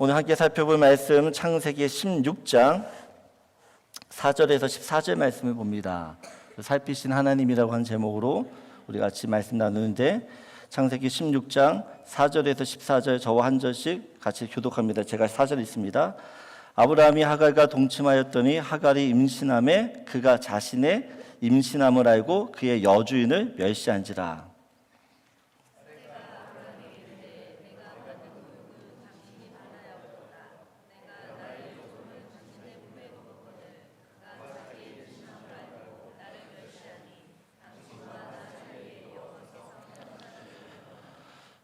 오늘 함께 살펴볼 말씀 창세기 16장 4절에서 14절 말씀을 봅니다. 살피신 하나님이라고 한 제목으로 우리 같이 말씀 나누는데, 창세기 16장 4절에서 14절 저와 한 절씩 같이 교독합니다. 제가 4절 있습니다. 아브라함이 하갈과 동침하였더니 하갈이 임신함에 그가 자신의 임신함을 알고 그의 여주인을 멸시한지라.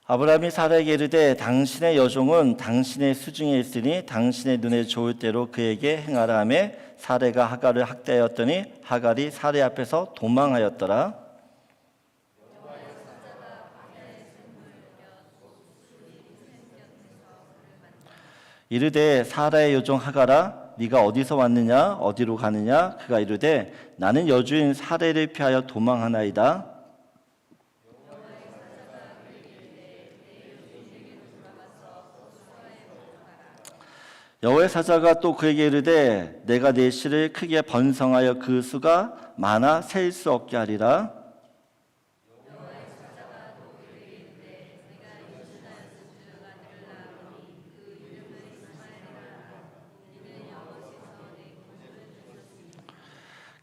아브라함이 사라에게 이르되 당신의 여종은 당신의 수중에 있으니 당신의 눈에 좋을 대로 그에게 행하라 하며 사레가 하갈을 학대하였더니 하갈이 사레 앞에서 도망하였더라. 이르되 사라의 여종 하갈아, 네가 어디서 왔느냐 어디로 가느냐? 그가 이르되 나는 여주인 사레를 피하여 도망하나이다. 여호와의 사자가 또 그에게 이르되 내가 내 씨를 크게 번성하여 그 수가 많아 셀 수 없게 하리라.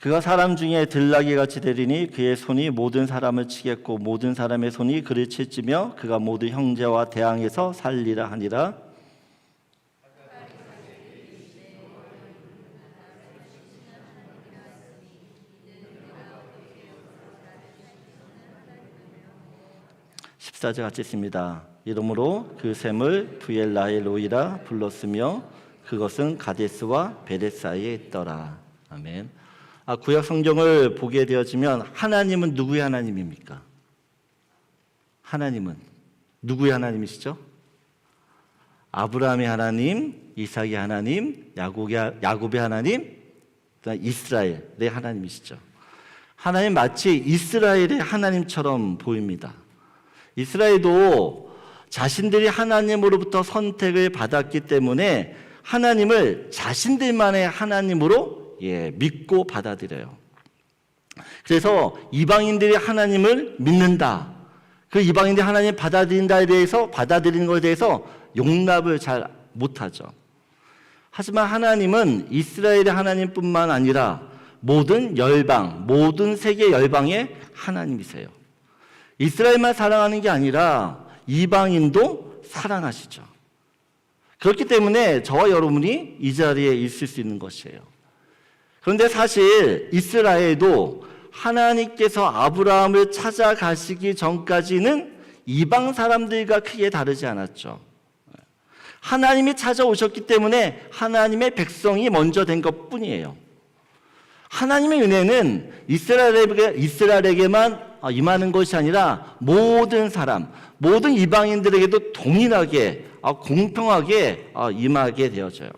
그가 사람 중에 들나귀 같이 되리니 그의 손이 모든 사람을 치겠고 모든 사람의 손이 그를 칠지며 그가 모든 형제와 대항해서 살리라 하니라. 14절 같이 있습니다. 이러므로 그 샘을 부엘라헬로이라 불렀으며 그것은 가데스와 베레 사이에 있더라. 아멘. 구약 성경을 보게 되어지면 하나님은 누구의 하나님입니까? 하나님은 누구의 하나님이시죠? 아브라함의 하나님, 이삭의 하나님, 야곱의 하나님, 이스라엘의 하나님이시죠. 하나님 마치 이스라엘의 하나님처럼 보입니다. 이스라엘도 자신들이 하나님으로부터 선택을 받았기 때문에 하나님을 자신들만의 하나님으로 믿고 받아들여요. 그래서 이방인들이 하나님을 믿는다, 그 이방인들이 하나님 받아들인다에 대해서, 받아들이는 것에 대해서 용납을 잘 못하죠. 하지만 하나님은 이스라엘의 하나님뿐만 아니라 모든 열방, 모든 세계 열방의 하나님이세요. 이스라엘만 사랑하는 게 아니라 이방인도 사랑하시죠. 그렇기 때문에 저와 여러분이 이 자리에 있을 수 있는 것이에요. 그런데 사실 이스라엘도 하나님께서 아브라함을 찾아가시기 전까지는 이방 사람들과 크게 다르지 않았죠. 하나님이 찾아오셨기 때문에 하나님의 백성이 먼저 된 것뿐이에요. 하나님의 은혜는 이스라엘에게만 임하는 것이 아니라 모든 사람, 모든 이방인들에게도 동일하게, 공평하게 임하게 되어져요.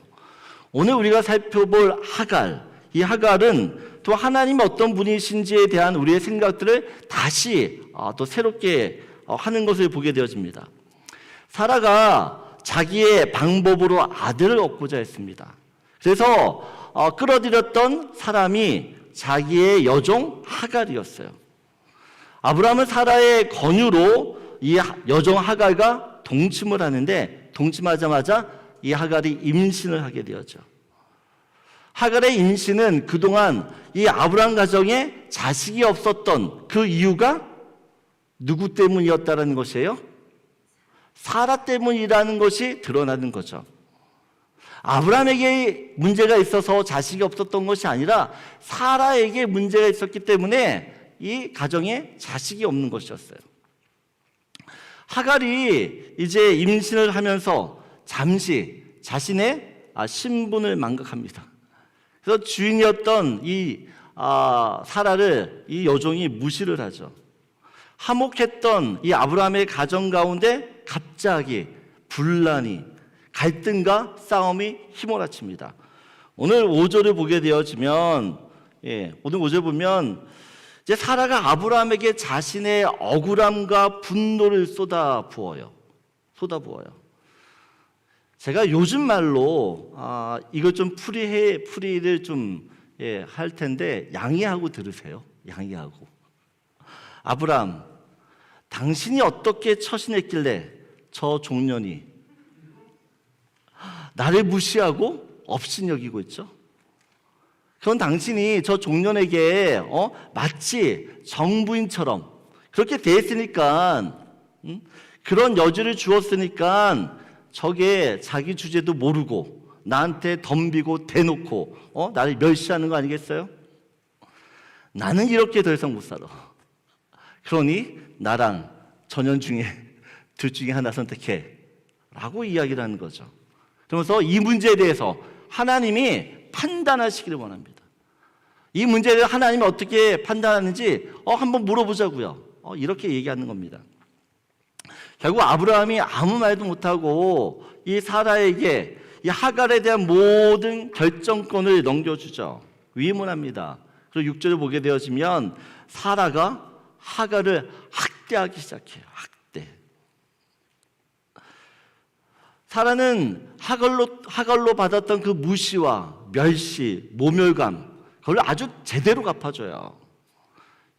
오늘 우리가 살펴볼 하갈, 이 하갈은 또 하나님이 어떤 분이신지에 대한 우리의 생각들을 다시 또 새롭게 하는 것을 보게 되어집니다. 사라가 자기의 방법으로 아들을 얻고자 했습니다. 그래서 끌어들였던 사람이 자기의 여종 하갈이었어요. 아브라함은 사라의 권유로 이 여종 하갈과 동침을 하는데, 동침하자마자 이 하갈이 임신을 하게 되었죠. 하갈의 임신은 그동안 이 아브라함 가정에 자식이 없었던 그 이유가 누구 때문이었다는 것이에요? 사라 때문이라는 것이 드러나는 거죠. 아브라함에게 문제가 있어서 자식이 없었던 것이 아니라 사라에게 문제가 있었기 때문에 이 가정에 자식이 없는 것이었어요. 하갈이 이제 임신을 하면서 잠시 자신의 신분을 망각합니다. 그래서 주인이었던 이 사라를 이 여종이 무시를 하죠. 화목했던 이 아브라함의 가정 가운데 갑자기 분란이, 갈등과 싸움이 휘몰아칩니다. 오늘 5절을 보게 되어지면, 오늘 5절 보면 이제 사라가 아브라함에게 자신의 억울함과 분노를 쏟아부어요. 제가 요즘 말로 이걸 좀 풀이를 좀 할 텐데 양해하고 들으세요. 양해하고. 아브라함, 당신이 어떻게 처신했길래 저 종년이 나를 무시하고 업신여기고 있죠? 그건 당신이 저 종년에게 마치 정부인처럼 그렇게 대했으니까, 그런 여지를 주었으니까 저게 자기 주제도 모르고 나한테 덤비고 대놓고 나를 멸시하는 거 아니겠어요? 나는 이렇게 더 이상 못 살아. 그러니 나랑 전현 중에 둘 중에 하나 선택해 라고 이야기를 하는 거죠. 그러면서 이 문제에 대해서 하나님이 판단하시기를 원합니다. 이 문제에 대해서 하나님이 어떻게 판단하는지 한번 물어보자고요. 이렇게 얘기하는 겁니다. 결국 아브라함이 아무 말도 못하고 이 사라에게 이 하갈에 대한 모든 결정권을 넘겨주죠. 위임을 그리고 6절을 보게 되어지면 사라가 하갈을 학대하기 시작해요. 학대. 사라는 하갈로 받았던 그 무시와 멸시, 모멸감, 그걸 아주 제대로 갚아줘요.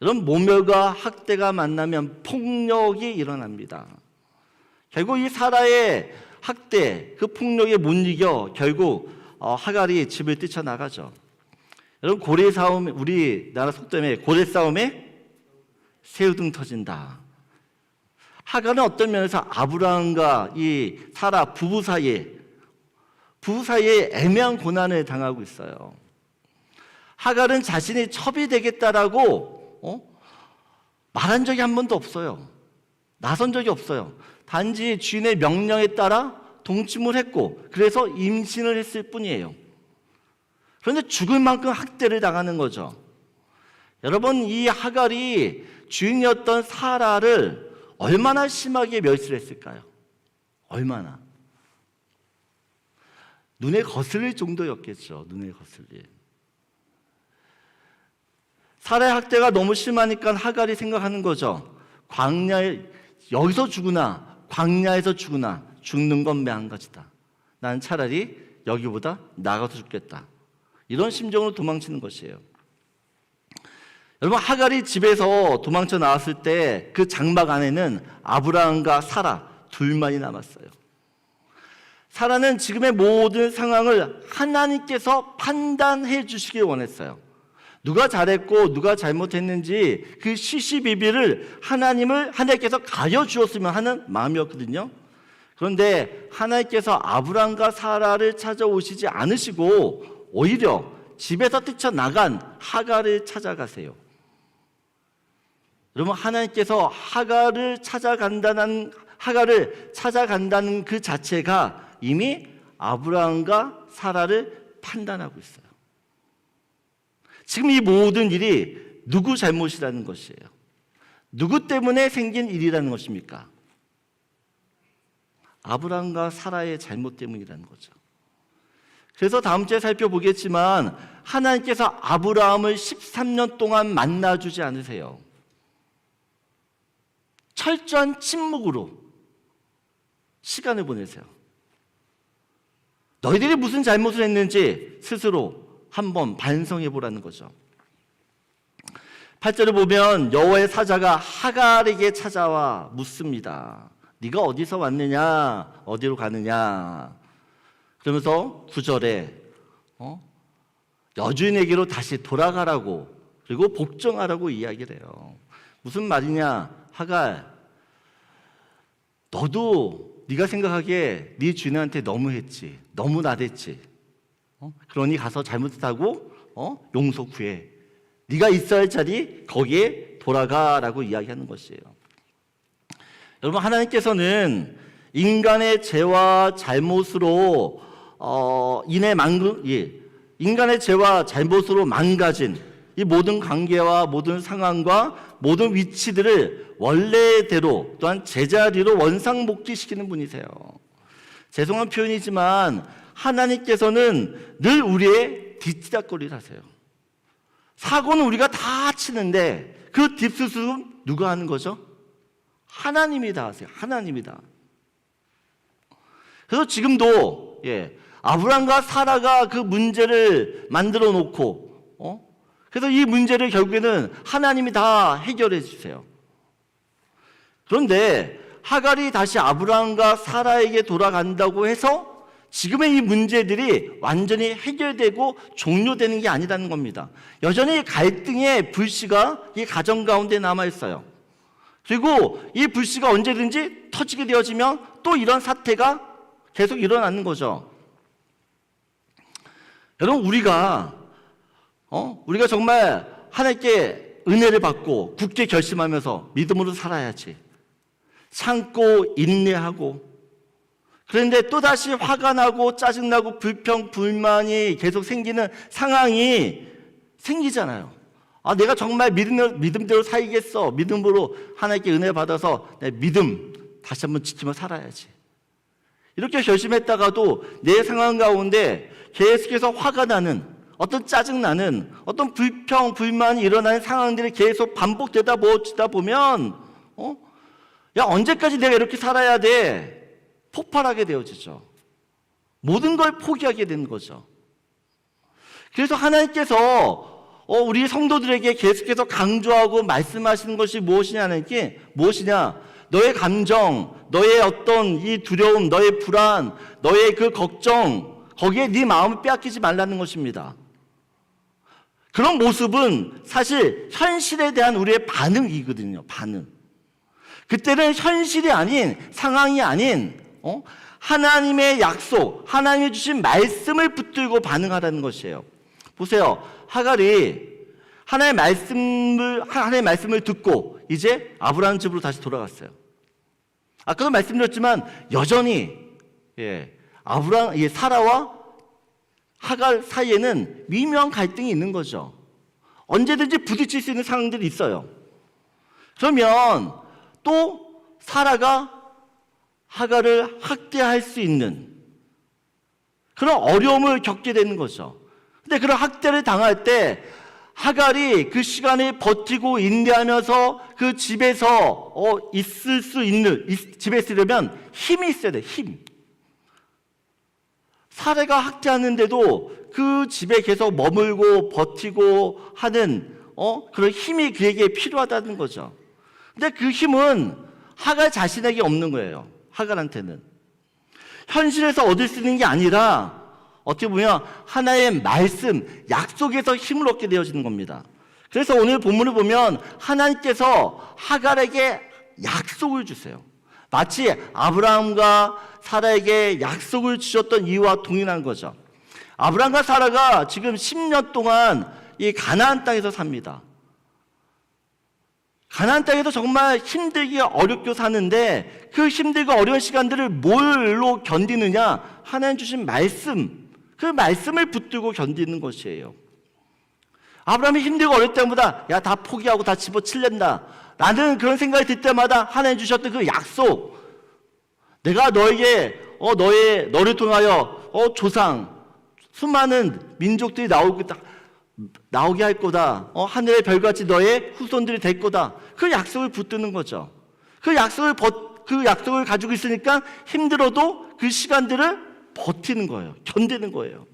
이런 모멸과 학대가 만나면 폭력이 일어납니다. 결국 이 사라의 학대, 그 폭력에 못 이겨 결국 하갈이 집을 뛰쳐나가죠. 여러분, 고래 싸움, 우리나라 속담에 고래 싸움에 새우등 터진다. 하갈은 어떤 면에서 아브라함과 이 사라 부부 사이에 애매한 고난을 당하고 있어요. 하갈은 자신이 첩이 되겠다라고 말한 적이 한 번도 없어요. 나선 적이 없어요. 단지 주인의 명령에 따라 동침을 했고, 그래서 임신을 했을 뿐이에요. 그런데 죽을 만큼 학대를 당하는 거죠. 여러분, 이 하갈이 주인이었던 사라를 얼마나 심하게 멸시를 했을까요? 얼마나? 눈에 거슬릴 정도였겠죠. 눈에 거슬릴. 사라의 학대가 너무 심하니까 하갈이 생각하는 거죠. 여기서 죽으나 광야에서 죽으나 죽는 건 매한가지다. 난 차라리 여기보다 나가서 죽겠다. 이런 심정으로 도망치는 것이에요. 여러분, 하갈이 집에서 도망쳐 나왔을 때 그 장막 안에는 아브라함과 사라 둘만이 남았어요. 사라는 지금의 모든 상황을 하나님께서 판단해 주시길 원했어요. 누가 잘했고 누가 잘못했는지 그 시시비비를 하나님께서 가려주었으면 하는 마음이었거든요. 그런데 하나님께서 아브라함과 사라를 찾아오시지 않으시고 오히려 집에서 뛰쳐나간 하갈을 찾아가세요. 여러분, 하나님께서 하갈을 찾아간다는 그 자체가 이미 아브라함과 사라를 판단하고 있어요. 지금 이 모든 일이 누구 잘못이라는 것이에요? 누구 때문에 생긴 일이라는 것입니까? 아브라함과 사라의 잘못 때문이라는 거죠. 그래서 다음 주에 살펴보겠지만 하나님께서 아브라함을 13년 동안 만나주지 않으세요. 철저한 침묵으로 시간을 보내세요. 너희들이 무슨 잘못을 했는지 스스로 한번 반성해 보라는 거죠. 8절을 보면 여호와의 사자가 하갈에게 찾아와 묻습니다. 네가 어디서 왔느냐? 어디로 가느냐? 그러면서 9절에 여주인에게로 다시 돌아가라고, 그리고 복종하라고 이야기를 해요. 무슨 말이냐? 하갈, 너도 네가 생각하기에 네 주인한테 너무했지, 너무 나댔지. 그러니 가서 잘못했다고 용서 구해. 네가 있어야 할 자리 거기에 돌아가라고 이야기하는 것이에요. 여러분, 하나님께서는 인간의 죄와 잘못으로 인간의 죄와 잘못으로 망가진 이 모든 관계와 모든 상황과 모든 위치들을 원래대로, 또한 제자리로 원상복귀시키는 분이세요. 죄송한 표현이지만 하나님께서는 늘 우리의 뒤치다거리를 하세요. 사고는 우리가 다 치는데 그 뒷수습은 누가 하는 거죠? 하나님이 다 하세요. 하나님이 다. 그래서 지금도 아브라함과 사라가 그 문제를 만들어 놓고, 그래서 이 문제를 결국에는 하나님이 다 해결해 주세요. 그런데 하갈이 다시 아브라함과 사라에게 돌아간다고 해서 지금의 이 문제들이 완전히 해결되고 종료되는 게 아니라는 겁니다. 여전히 갈등의 불씨가 이 가정 가운데 남아 있어요. 그리고 이 불씨가 언제든지 터지게 되어지면 또 이런 사태가 계속 일어나는 거죠. 여러분, 우리가 정말 하나님께 은혜를 받고 굳게 결심하면서 믿음으로 살아야지. 참고 인내하고, 그런데 또다시 화가 나고 짜증나고 불평, 불만이 계속 생기는 상황이 생기잖아요. 내가 정말 믿음대로 살겠어. 믿음으로 하나님께 은혜 받아서 내 믿음 다시 한번 지키며 살아야지. 이렇게 결심했다가도 내 상황 가운데 계속해서 화가 나는, 어떤 짜증나는, 어떤 불평, 불만이 일어나는 상황들이 계속 반복되다 보면 언제까지 내가 이렇게 살아야 돼? 폭발하게 되어지죠. 모든 걸 포기하게 되는 거죠. 그래서 하나님께서 우리 성도들에게 계속해서 강조하고 말씀하시는 것이 무엇이냐? 너의 감정, 너의 어떤 이 두려움, 너의 불안, 너의 그 걱정, 거기에 네 마음을 빼앗기지 말라는 것입니다. 그런 모습은 사실 현실에 대한 우리의 반응이거든요. 반응. 그때는 현실이 아닌, 상황이 아닌 하나님의 약속, 하나님이 주신 말씀을 붙들고 반응하라는 것이에요. 보세요. 하갈이 하나님의 말씀을 듣고 이제 아브라함 집으로 다시 돌아갔어요. 아까도 말씀드렸지만 여전히 사라와 하갈 사이에는 미묘한 갈등이 있는 거죠. 언제든지 부딪힐 수 있는 상황들이 있어요. 그러면 또 사라가 하갈을 학대할 수 있는 그런 어려움을 겪게 되는 거죠. 근데 그런 학대를 당할 때 하갈이 그 시간을 버티고 인내하면서 그 집에서 집에 있으려면 힘이 있어야 돼. 힘. 사라가 학대하는데도 그 집에 계속 머물고 버티고 하는 그런 힘이 그에게 필요하다는 거죠. 근데 그 힘은 하갈 자신에게 없는 거예요. 하갈한테는. 현실에서 얻을 수 있는 게 아니라 어떻게 보면 하나의 말씀, 약속에서 힘을 얻게 되어지는 겁니다. 그래서 오늘 본문을 보면 하나님께서 하갈에게 약속을 주세요. 마치 아브라함과 사라에게 약속을 주셨던 이유와 동일한 거죠. 아브라함과 사라가 지금 10년 동안 이 가나안 땅에서 삽니다. 가나안 땅에서 정말 힘들게 어렵게 사는데 그 힘들고 어려운 시간들을 뭘로 견디느냐? 하나님 주신 말씀, 그 말씀을 붙들고 견디는 것이에요. 아브라함이 힘들고 어려울 때마다 다 포기하고 다 집어칠랜다 라는 그런 생각이 들 때마다 하나님 주셨던 그 약속, 내가 너에게 너를 통하여 조상 수많은 민족들이 나오게 할 거다. 하늘의 별같이 너의 후손들이 될 거다. 그 약속을 붙드는 거죠. 그 약속을 가지고 있으니까 힘들어도 그 시간들을 버티는 거예요. 견디는 거예요.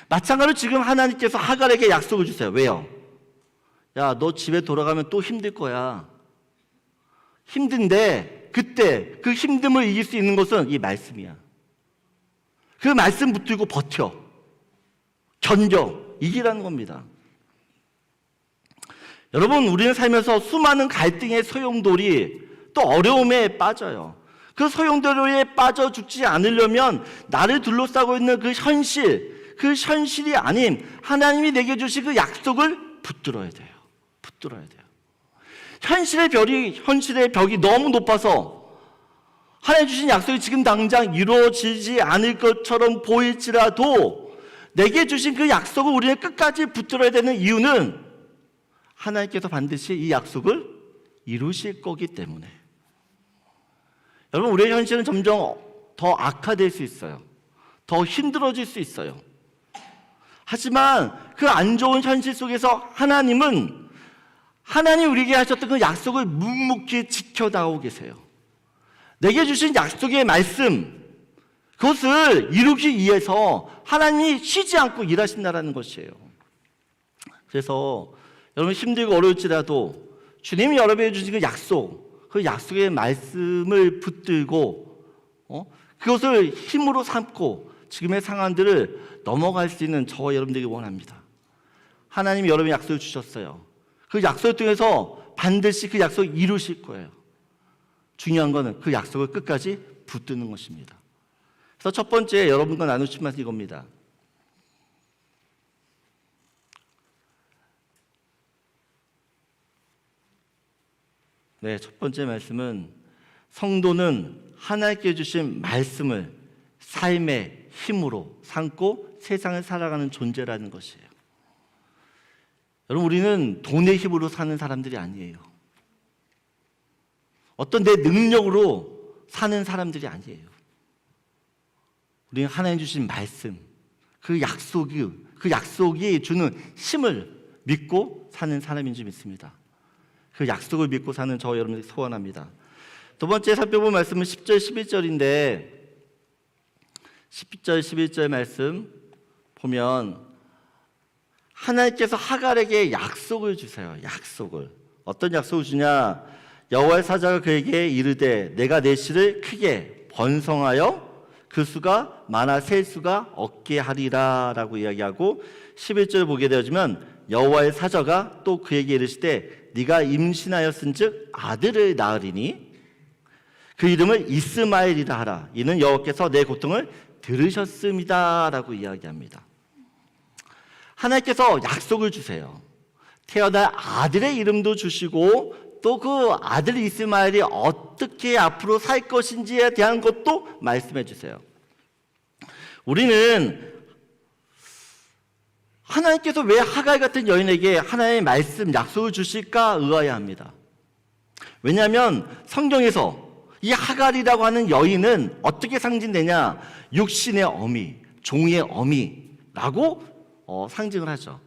마찬가지로 지금 하나님께서 하갈에게 약속을 주세요. 왜요? 너 집에 돌아가면 또 힘들 거야. 힘든데 그때 그 힘듦을 이길 수 있는 것은 이 말씀이야. 그 말씀 붙들고 버텨. 견뎌. 이기라는 겁니다. 여러분, 우리는 살면서 수많은 갈등의 소용돌이 또 어려움에 빠져요. 그 소용돌이에 빠져 죽지 않으려면 나를 둘러싸고 있는 그 현실이 아닌 하나님이 내게 주신 그 약속을 붙들어야 돼요. 현실의 벽이 너무 높아서 하나님 주신 약속이 지금 당장 이루어지지 않을 것처럼 보일지라도 내게 주신 그 약속을 우리는 끝까지 붙들어야 되는 이유는 하나님께서 반드시 이 약속을 이루실 거기 때문에. 여러분, 우리의 현실은 점점 더 악화될 수 있어요. 더 힘들어질 수 있어요. 하지만 그 안 좋은 현실 속에서 하나님이 우리에게 하셨던 그 약속을 묵묵히 지켜나가고 계세요. 내게 주신 약속의 말씀, 그것을 이루기 위해서 하나님이 쉬지 않고 일하신다는 것이에요. 그래서 여러분 힘들고 어려울지라도 주님이 여러분에게 주신 그 약속, 그 약속의 말씀을 붙들고 그것을 힘으로 삼고 지금의 상황들을 넘어갈 수 있는 저와 여러분들에게 원합니다. 하나님이 여러분의 약속을 주셨어요. 그 약속을 통해서 반드시 그 약속을 이루실 거예요. 중요한 거는 그 약속을 끝까지 붙드는 것입니다. 그래서 첫 번째 여러분과 나누실 말씀 이겁니다. 네, 첫 번째 말씀은 성도는 하나님께 주신 말씀을 삶의 힘으로 삼고 세상을 살아가는 존재라는 것이에요. 여러분, 우리는 돈의 힘으로 사는 사람들이 아니에요. 어떤 내 능력으로 사는 사람들이 아니에요. 우리는 하나님 주신 말씀, 그 약속이 주는 힘을 믿고 사는 사람인 줄 믿습니다. 그 약속을 믿고 사는 저와 여러분들이 소원합니다. 두 번째 살펴본 말씀은 10절 11절인데 10절 11절 말씀 보면 하나님께서 하갈에게 약속을 주세요. 약속을. 어떤 약속을 주냐? 여호와의 사자가 그에게 이르되 내가 내 씨를 크게 번성하여 그 수가 많아 셀 수가 없게 하리라 라고 이야기하고 11절 보게 되어지면 여호와의 사자가 또 그에게 이르시되 네가 임신하였은즉 아들을 낳으리니 그 이름을 이스마엘이라 하라. 이는 여호와께서 내 고통을 들으셨습니다 라고 이야기합니다. 하나님께서 약속을 주세요. 태어날 아들의 이름도 주시고 또 그 아들 이스마엘이 어떻게 앞으로 살 것인지에 대한 것도 말씀해 주세요. 우리는 하나님께서 왜 하갈 같은 여인에게 하나님의 말씀, 약속을 주실까 의아해 합니다. 왜냐하면 성경에서 이 하갈이라고 하는 여인은 어떻게 상징되냐? 육신의 어미, 종의 어미라고 상징을 하죠.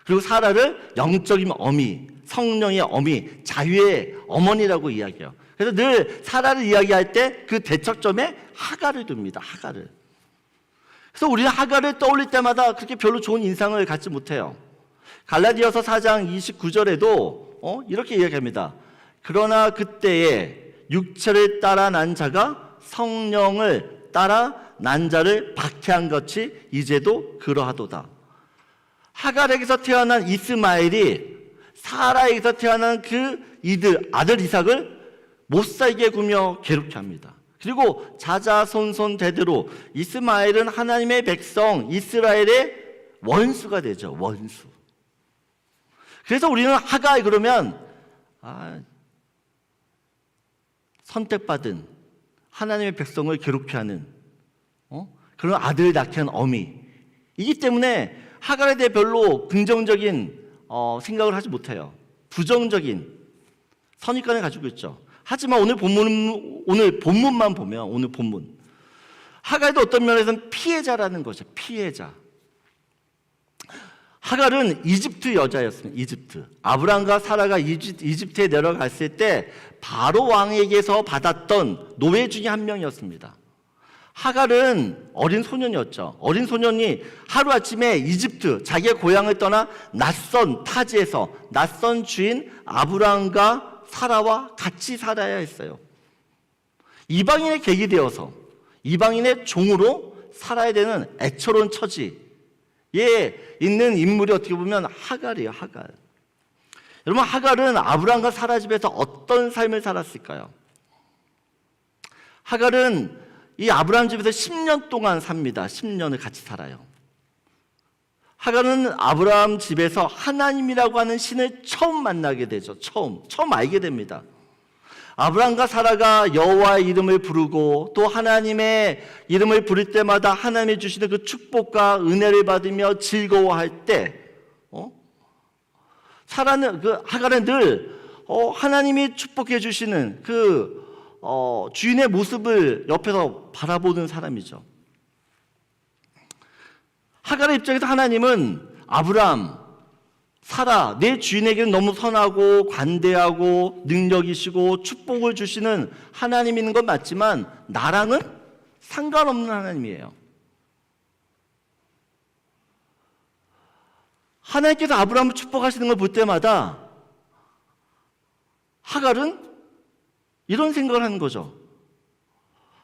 그리고 사라를 영적인 어미, 성령의 어미, 자유의 어머니라고 이야기해요. 그래서 늘 사라를 이야기할 때 그 대척점에 하갈을 둡니다. 하갈을. 그래서 우리는 하갈을 떠올릴 때마다 그렇게 별로 좋은 인상을 갖지 못해요. 갈라디아서 4장 29절에도 이렇게 이야기합니다. 그러나 그때에 육체를 따라 난 자가 성령을 따라 난 자를 박해한 것이 이제도 그러하도다. 하갈에게서 태어난 이스마엘이 사라에게서 태어난 그 아들 이삭을 못살게 구며 괴롭게 합니다. 그리고 자자손손 대대로 이스마엘은 하나님의 백성 이스라엘의 원수가 되죠. 원수. 그래서 우리는 하갈 그러면 선택받은 하나님의 백성을 괴롭게 하는 그런 아들을 낳게 한 어미이기 때문에 하갈에 대해 별로 긍정적인 생각을 하지 못해요. 부정적인 선입관을 가지고 있죠. 하지만 오늘 본문만 보면 오늘 본문 하갈도 어떤 면에서는 피해자라는 거죠. 피해자. 하갈은 이집트 여자였습니다. 이집트. 아브람과 사라가 이집트에 내려갔을 때 바로 왕에게서 받았던 노예 중에 한 명이었습니다. 하갈은 어린 소년이었죠. 어린 소년이 하루아침에 이집트, 자기의 고향을 떠나 낯선 타지에서 낯선 주인 아브람과 사라와 같이 살아야 했어요. 이방인의 객이 되어서 이방인의 종으로 살아야 되는 애처로운 처지에 있는 인물이 어떻게 보면 하갈이에요. 하갈. 여러분, 하갈은 아브람과 사라 집에서 어떤 삶을 살았을까요? 하갈은 이 아브람 집에서 10년 동안 삽니다. 10년을 같이 살아요. 하갈은 아브람 집에서 하나님이라고 하는 신을 처음 만나게 되죠. 처음 알게 됩니다. 아브람과 사라가 여호와의 이름을 부르고 또 하나님의 이름을 부를 때마다 하나님이 주시는 그 축복과 은혜를 받으며 즐거워할 때 하갈은 늘 하나님이 축복해 주시는 그 주인의 모습을 옆에서 바라보는 사람이죠. 하갈의 입장에서 하나님은 아브람, 사라, 내 주인에게는 너무 선하고 관대하고 능력이시고 축복을 주시는 하나님인 건 맞지만 나랑은 상관없는 하나님이에요. 하나님께서 아브라함을 축복하시는 걸 볼 때마다 하갈은 이런 생각을 하는 거죠.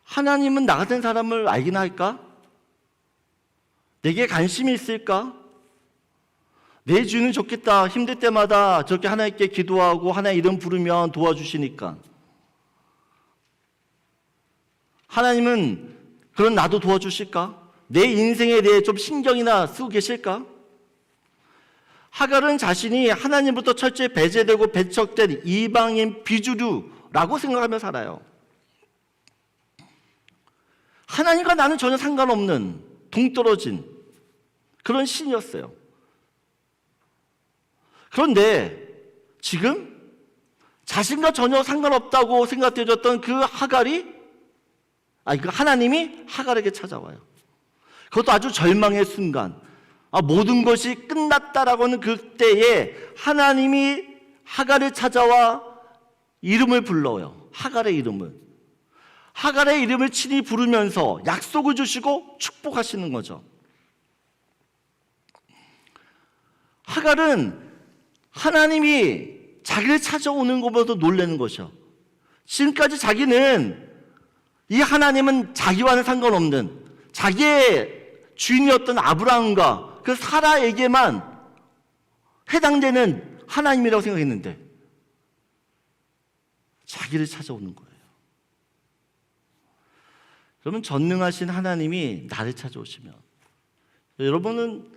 하나님은 나 같은 사람을 알긴 할까? 내게 관심이 있을까? 내 주인은 좋겠다. 힘들 때마다 저렇게 하나님께 기도하고 하나님 이름 부르면 도와주시니까. 하나님은 그런 나도 도와주실까? 내 인생에 대해 좀 신경이나 쓰고 계실까? 하갈은 자신이 하나님부터 철저히 배제되고 배척된 이방인 비주류라고 생각하며 살아요. 하나님과 나는 전혀 상관없는 동떨어진 그런 신이었어요. 그런데 지금 자신과 전혀 상관없다고 생각되어졌던 그 하나님이 하갈에게 찾아와요. 그것도 아주 절망의 순간, 모든 것이 끝났다라고 하는 그때에 하나님이 하갈을 찾아와 이름을 불러요. 하갈의 이름을 친히 부르면서 약속을 주시고 축복하시는 거죠. 하갈은 하나님이 자기를 찾아오는 것보다 놀라는 것이요. 지금까지 자기는 이 하나님은 자기와는 상관없는 자기의 주인이었던 아브라함과 그 사라에게만 해당되는 하나님이라고 생각했는데 자기를 찾아오는 거예요. 그러면 전능하신 하나님이 나를 찾아오시면, 여러분은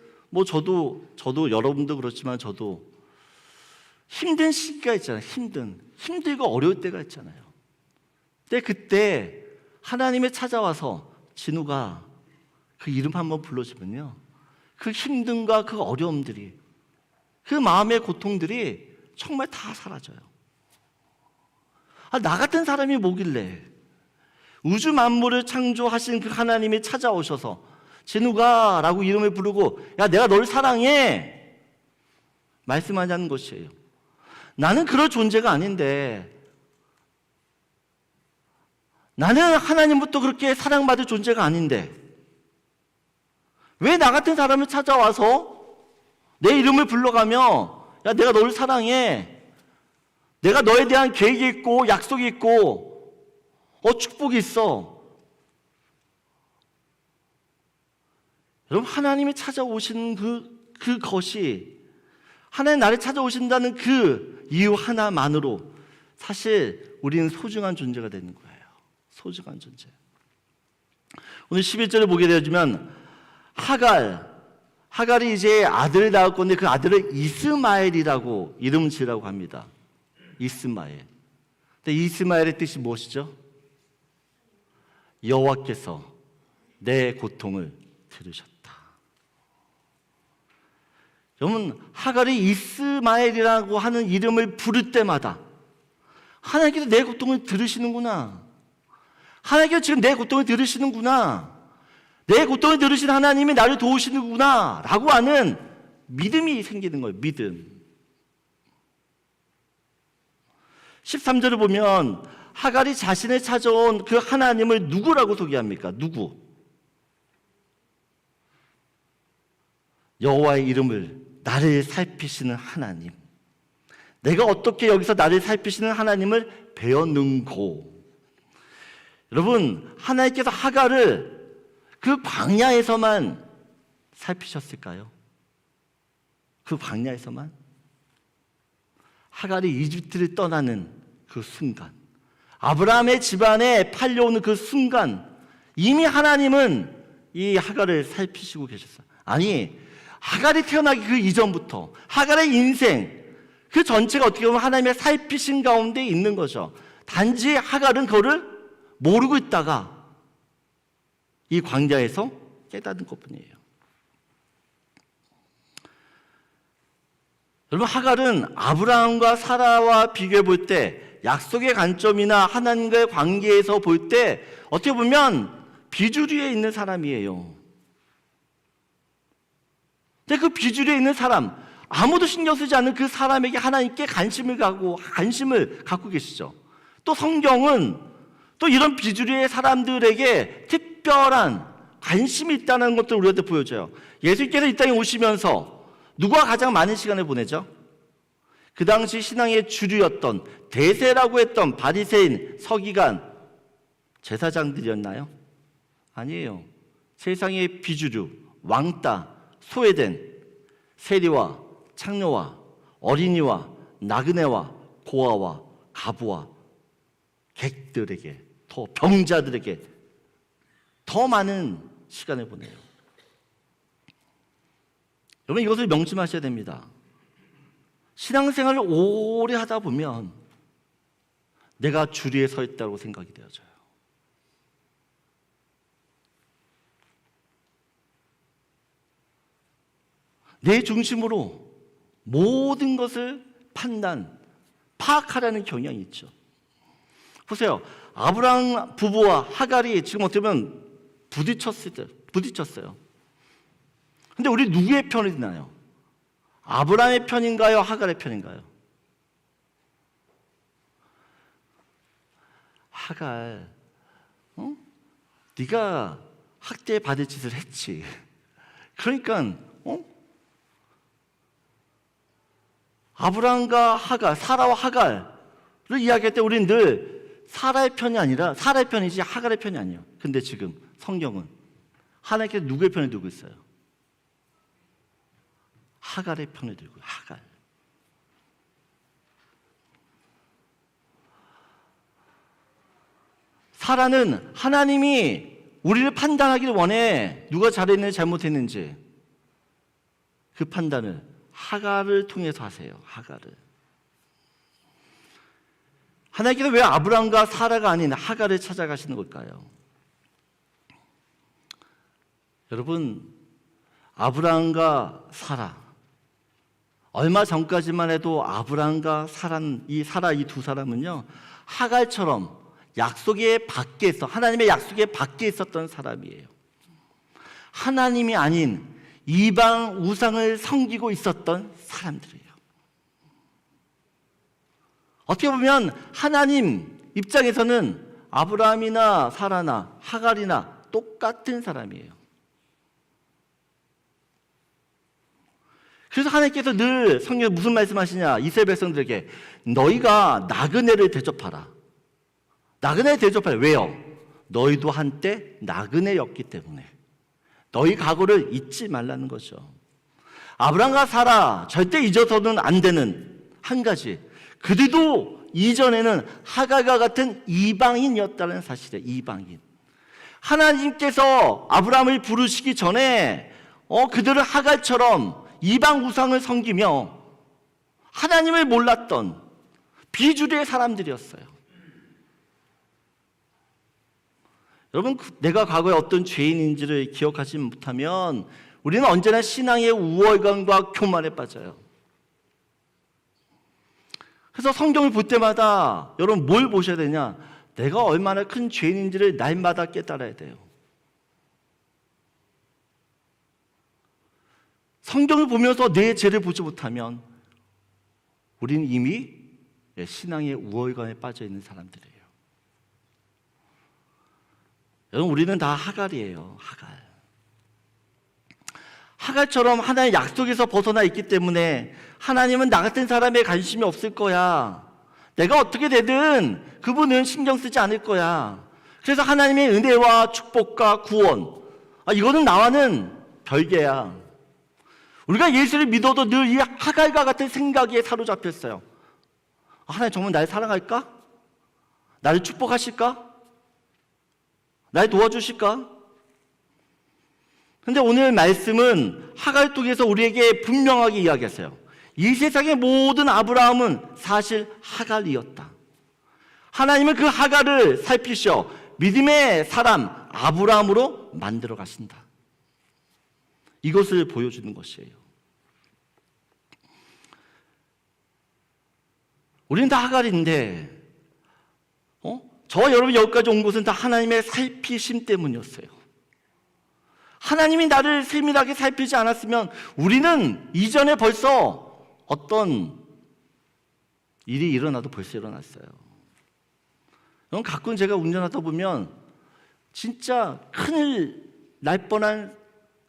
저도 여러분도 그렇지만 저도 힘든 시기가 있잖아요. 힘들고 어려울 때가 있잖아요. 근데 그때 하나님이 찾아와서 진우가 그 이름 한번 불러주면요, 그 힘듦과 그 어려움들이, 그 마음의 고통들이 정말 다 사라져요. 나 같은 사람이 뭐길래 우주 만물을 창조하신 그 하나님이 찾아오셔서 진우가 라고 이름을 부르고 야 내가 널 사랑해 말씀하자는 것이에요. 나는 그럴 존재가 아닌데, 나는 하나님부터 그렇게 사랑받을 존재가 아닌데 왜 나 같은 사람을 찾아와서 내 이름을 불러가며 야 내가 널 사랑해, 내가 너에 대한 계획이 있고 약속이 있고 축복이 있어. 여러분, 하나님이 찾아오시는 그것이, 하나님 나를 찾아오신다는 그 이유 하나만으로 사실 우리는 소중한 존재가 되는 거예요. 소중한 존재. 오늘 11절을 보게 되면 하갈이 이제 아들을 낳을 건데 그 아들을 이스마엘이라고 이름 지으라고 합니다. 이스마엘. 근데 이스마엘의 뜻이 무엇이죠? 여호와께서 내 고통을 들으셨다. 여러분, 하갈이 이스마엘이라고 하는 이름을 부를 때마다 하나님께서 내 고통을 들으시는구나, 하나님께서 지금 내 고통을 들으시는구나, 내 고통을 들으신 하나님이 나를 도우시는구나 라고 하는 믿음이 생기는 거예요. 믿음. 13절을 보면 하갈이 자신을 찾아온 그 하나님을 누구라고 소개합니까? 누구? 여호와의 이름을, 나를 살피시는 하나님, 내가 어떻게 여기서 나를 살피시는 하나님을 배웠는고. 여러분, 하나님께서 하갈을 그 광야에서만 살피셨을까요? 그 광야에서만? 하갈이 이집트를 떠나는 그 순간, 아브라함의 집안에 팔려오는 그 순간, 이미 하나님은 이 하갈을 살피시고 계셨어요. 아니, 하갈이 태어나기 그 이전부터 하갈의 인생 그 전체가 어떻게 보면 하나님의 살피신 가운데 있는 거죠. 단지 하갈은 그거를 모르고 있다가 이 광야에서 깨닫는 것뿐이에요. 여러분, 하갈은 아브라함과 사라와 비교해 볼 때, 약속의 관점이나 하나님과의 관계에서 볼 때 어떻게 보면 비주류에 있는 사람이에요. 근데 그 비주류에 있는 사람, 아무도 신경 쓰지 않는 그 사람에게 하나님께 관심을 갖고 계시죠. 또 성경은 또 이런 비주류의 사람들에게 특별한 관심이 있다는 것도 우리한테 보여줘요. 예수님께서 이 땅에 오시면서 누가 가장 많은 시간을 보내죠? 그 당시 신앙의 주류였던 대세라고 했던 바리새인, 서기관, 제사장들이었나요? 아니에요. 세상의 비주류, 왕따, 소외된 세리와 창녀와 어린이와 나그네와 고아와 가부와 객들에게, 더 병자들에게 더 많은 시간을 보내요. 여러분, 이것을 명심하셔야 됩니다. 신앙생활을 오래 하다 보면 내가 주류에 서 있다고 생각이 되어져요. 내 중심으로 모든 것을 파악하려는 경향이 있죠. 보세요. 아브라함 부부와 하갈이 지금 어떻게 보면 부딪혔어요. 근데 우리 누구의 편이 있나요? 아브라함의 편인가요? 하갈의 편인가요? 하갈, 네가 학대 받을 짓을 했지. 그러니까 아브라함과 하갈, 사라와 하갈을 이야기할 때 우리는 늘 사라의 편이 아니라 사라의 편이지 하갈의 편이 아니에요. 근데 지금 성경은 하나님께서 누구의 편을 두고 있어요? 하갈의 편을 들고, 하갈. 사라는 하나님이 우리를 판단하기를 원해. 누가 잘했는지 잘못했는지 그 판단을 하갈을 통해서 하세요. 하갈을. 하나님께서 왜 아브라함과 사라가 아닌 하갈을 찾아가시는 걸까요? 여러분, 아브라함과 사라, 얼마 전까지만 해도 아브라함과 사라 이 두 사람은요, 하갈처럼 약속의 밖에 하나님의 약속의 밖에 있었던 사람이에요. 하나님이 아닌 이방 우상을 섬기고 있었던 사람들이에요. 어떻게 보면 하나님 입장에서는 아브라함이나 사라나 하갈이나 똑같은 사람이에요. 그래서 하나님께서 늘 성경에 무슨 말씀하시냐, 이스라엘 백성들에게 너희가 나그네를 대접하라. 나그네를 대접하라. 왜요? 너희도 한때 나그네였기 때문에 너희 과거를 잊지 말라는 거죠. 아브라함과 사라 절대 잊어서는 안 되는 한 가지, 그들도 이전에는 하갈과 같은 이방인이었다는 사실이에요. 이방인. 하나님께서 아브라함을 부르시기 전에 그들을 하갈처럼 이방 우상을 섬기며 하나님을 몰랐던 비주류의 사람들이었어요. 여러분, 내가 과거에 어떤 죄인인지를 기억하지 못하면 우리는 언제나 신앙의 우월감과 교만에 빠져요. 그래서 성경을 볼 때마다 여러분 뭘 보셔야 되냐? 내가 얼마나 큰 죄인인지를 날마다 깨달아야 돼요. 성경을 보면서 내 죄를 보지 못하면 우리는 이미 신앙의 우월감에 빠져 있는 사람들이에요. 여러분, 우리는 다 하갈이에요. 하갈. 하갈처럼 하나님의 약속에서 벗어나 있기 때문에 하나님은 나 같은 사람에 관심이 없을 거야. 내가 어떻게 되든 그분은 신경 쓰지 않을 거야. 그래서 하나님의 은혜와 축복과 구원, 이거는 나와는 별개야. 우리가 예수를 믿어도 늘 이 하갈과 같은 생각에 사로잡혔어요. 하나님 정말 날 사랑할까? 나를 축복하실까? 날 도와주실까? 근데 오늘 말씀은 하갈 통해서 우리에게 분명하게 이야기했어요. 이 세상의 모든 아브라함은 사실 하갈이었다. 하나님은 그 하갈을 살피셔 믿음의 사람 아브라함으로 만들어 가신다. 이것을 보여주는 것이에요. 우리는 다 하갈인데 저와 여러분이 여기까지 온 것은 다 하나님의 살피심 때문이었어요. 하나님이 나를 세밀하게 살피지 않았으면 우리는 이전에 벌써 어떤 일이 일어나도 벌써 일어났어요. 가끔 제가 운전하다 보면 진짜 큰일 날 뻔한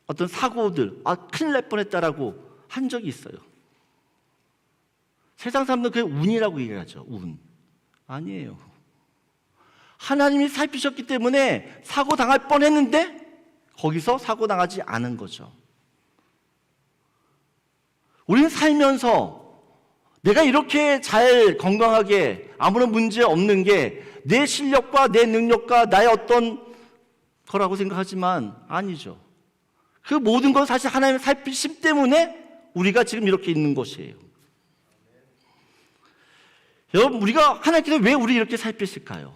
어떤 사고들, 큰일 날 뻔했다라고 한 적이 있어요. 세상 사람들은 그게 운이라고 얘기하죠. 운. 아니에요. 하나님이 살피셨기 때문에 사고 당할 뻔했는데 거기서 사고 당하지 않은 거죠. 우리는 살면서 내가 이렇게 잘 건강하게 아무런 문제 없는 게 내 실력과 내 능력과 나의 어떤 거라고 생각하지만 아니죠. 그 모든 건 사실 하나님의 살피심 때문에 우리가 지금 이렇게 있는 것이에요. 여러분, 우리가 하나님께서 왜 우리 이렇게 살피실까요?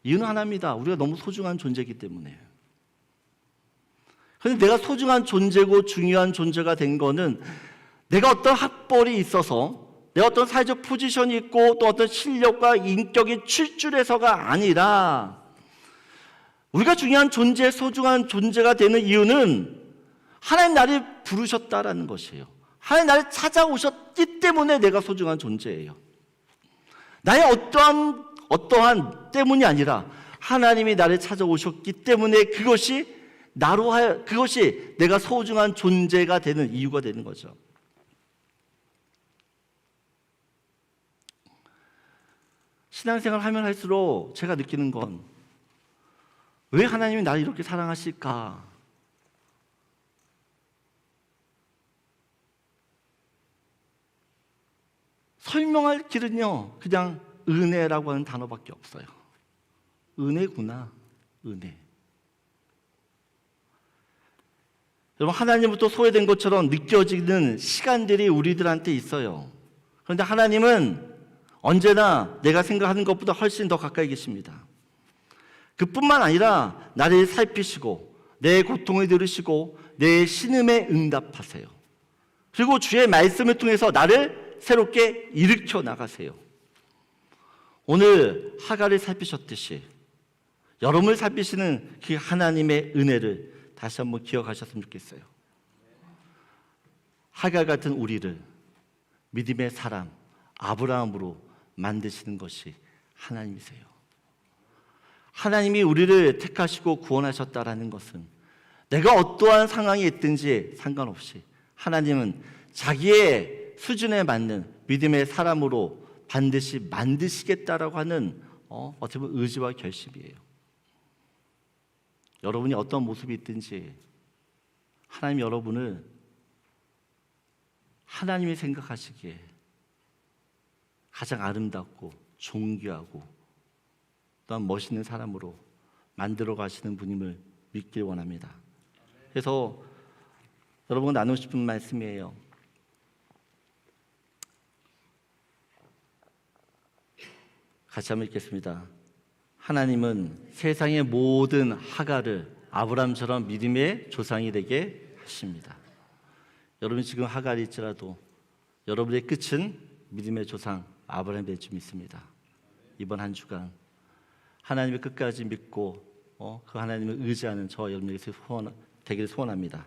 이유는 하나입니다. 우리가 너무 소중한 존재이기 때문에. 그런데 내가 소중한 존재고 중요한 존재가 된 거는 내가 어떤 학벌이 있어서 내가 어떤 사회적 포지션이 있고 또 어떤 실력과 인격이 출중해서가 아니라 우리가 중요한 존재, 소중한 존재가 되는 이유는 하나님 나를 부르셨다라는 것이에요. 하나님 나를 찾아오셨기 때문에 내가 소중한 존재예요. 나의 어떠한 때문이 아니라 하나님이 나를 찾아오셨기 때문에 그것이 내가 소중한 존재가 되는 이유가 되는 거죠. 신앙생활 하면 할수록 제가 느끼는 건 왜 하나님이 나를 이렇게 사랑하실까? 설명할 길은요, 그냥 은혜라고 하는 단어밖에 없어요. 은혜구나, 은혜. 여러분, 하나님부터 소외된 것처럼 느껴지는 시간들이 우리들한테 있어요. 그런데 하나님은 언제나 내가 생각하는 것보다 훨씬 더 가까이 계십니다. 그뿐만 아니라 나를 살피시고 내 고통을 들으시고 내 신음에 응답하세요. 그리고 주의 말씀을 통해서 나를 새롭게 일으켜 나가세요. 오늘 하갈을 살피셨듯이 여러분을 살피시는 그 하나님의 은혜를 다시 한번 기억하셨으면 좋겠어요. 하갈 같은 우리를 믿음의 사람 아브라함으로 만드시는 것이 하나님이세요. 하나님이 우리를 택하시고 구원하셨다라는 것은 내가 어떠한 상황이 있든지 상관없이 하나님은 자기의 수준에 맞는 믿음의 사람으로 반드시 만드시겠다라고 하는 어떻게 보면 의지와 결심이에요. 여러분이 어떤 모습이 있든지 하나님 여러분을 하나님이 생각하시기에 가장 아름답고 존귀하고 또한 멋있는 사람으로 만들어 가시는 분임을 믿길 원합니다. 그래서 여러분과 나누고 싶은 말씀이에요. 같이 한번 읽겠습니다. 하나님은 세상의 모든 하갈을 아브라함처럼 믿음의 조상이 되게 하십니다. 여러분 지금 하갈일지라도 여러분의 끝은 믿음의 조상 아브라함이 될 줄 믿습니다. 이번 한 주간 하나님의 끝까지 믿고 그 하나님을 의지하는 저와 여러분에게 되기를 소원합니다.